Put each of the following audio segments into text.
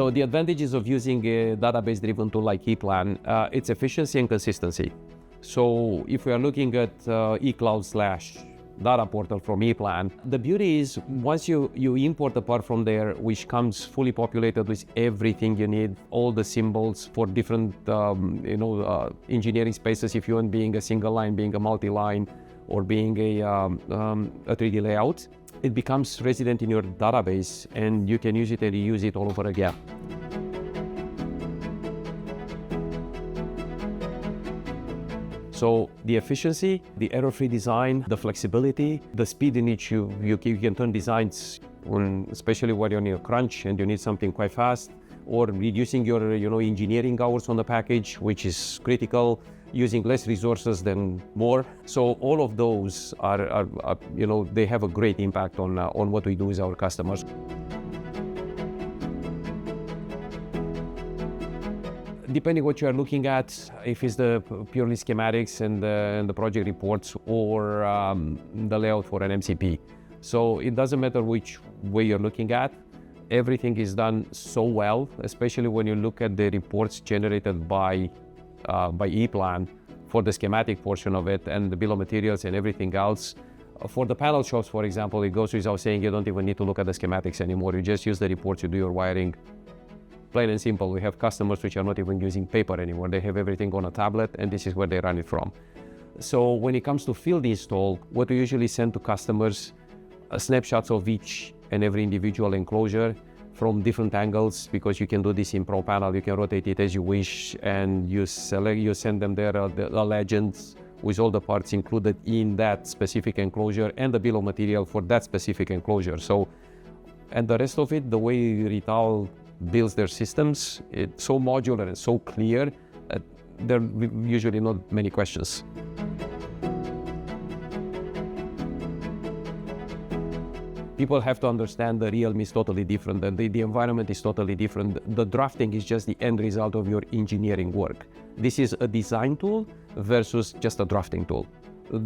So the advantages of using a database-driven tool like Eplan, it's efficiency and consistency. So if we are looking at eCloud/data portal from Eplan, the beauty is once you import a part from there, which comes fully populated with everything you need, all the symbols for different engineering spaces, if you want being a single line, being a multi-line, or being a 3D layout, it becomes resident in your database and you can use it and reuse it all over again. So the efficiency, the error-free design, the flexibility, the speed in which you can turn designs, especially when you're in a crunch and you need something quite fast, or reducing your engineering hours on the package, which is critical, using less resources than more. So all of those are they have a great impact on what we do with our customers. Depending what you are looking at, if it's the purely schematics and the project reports or the layout for an MCP. So it doesn't matter which way you're looking at, everything is done so well, especially when you look at the reports generated by Eplan for the schematic portion of it and the bill of materials and everything else. For the panel shops, for example, it goes without saying you don't even need to look at the schematics anymore. You just use the reports, you do your wiring. Plain and simple. We have customers which are not even using paper anymore. They have everything on a tablet and this is where they run it from. So when it comes to field install, what we usually send to customers snapshots of each and every individual enclosure from different angles, because you can do this in Pro Panel. You can rotate it as you wish and you send them there the legends with all the parts included in that specific enclosure and the bill of material for that specific enclosure. So, and the rest of it, the way Rital builds their systems, it's so modular and so clear that there are usually not many questions. People have to understand the realm is totally different and the environment is totally different. The drafting is just the end result of your engineering work. This is a design tool versus just a drafting tool.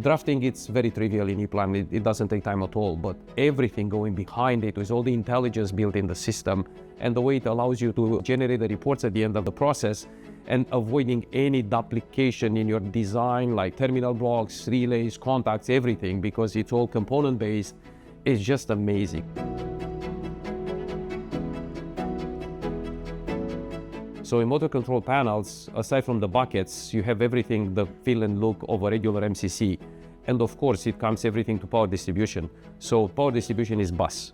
Drafting, it's very trivial in Eplan, it doesn't take time at all, but everything going behind it with all the intelligence built in the system and the way it allows you to generate the reports at the end of the process and avoiding any duplication in your design, like terminal blocks, relays, contacts, everything, because it's all component-based, is just amazing. So in motor control panels, aside from the buckets, you have everything, the feel and look of a regular MCC. And of course, it comes everything to power distribution. So power distribution is bus.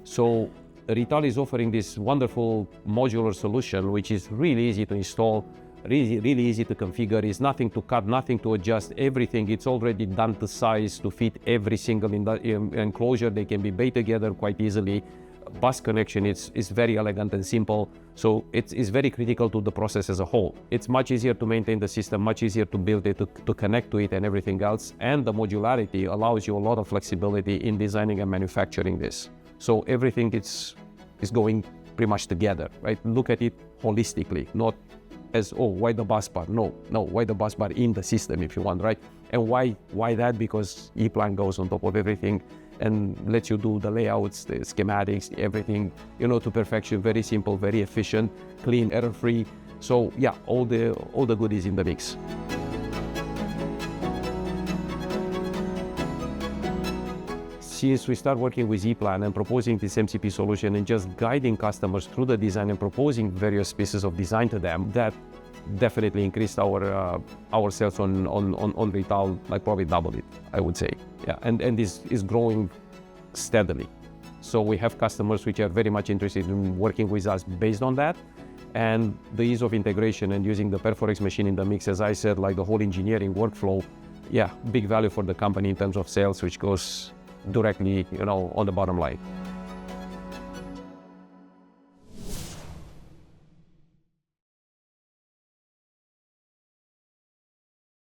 So Rital is offering this wonderful modular solution, which is really easy to install, really easy to configure. It's nothing to cut, nothing to adjust, everything. It's already done to size to fit every single enclosure. They can be baked together quite easily. Bus connection is very elegant and simple, so it's very critical to the process as a whole. It's much easier to maintain the system, much easier to build it, to connect to it and everything else, and the modularity allows you a lot of flexibility in designing and manufacturing this. So everything is going pretty much together, right? Look at it holistically, not as, oh, why the bus bar? No, why the bus bar in the system if you want, right? And why that? Because Eplan goes on top of everything and lets you do the layouts, the schematics, everything, to perfection. Very simple, very efficient, clean, error-free. So yeah, all the goodies in the mix. Since we start working with Eplan and proposing this MCP solution and just guiding customers through the design and proposing various pieces of design to them, that definitely increased our sales on Rital, like probably doubled it, I would say. Yeah, and this is growing steadily. So we have customers which are very much interested in working with us based on that. And the ease of integration and using the Perforex machine in the mix, as I said, like the whole engineering workflow, yeah, big value for the company in terms of sales, which goes directly, on the bottom line.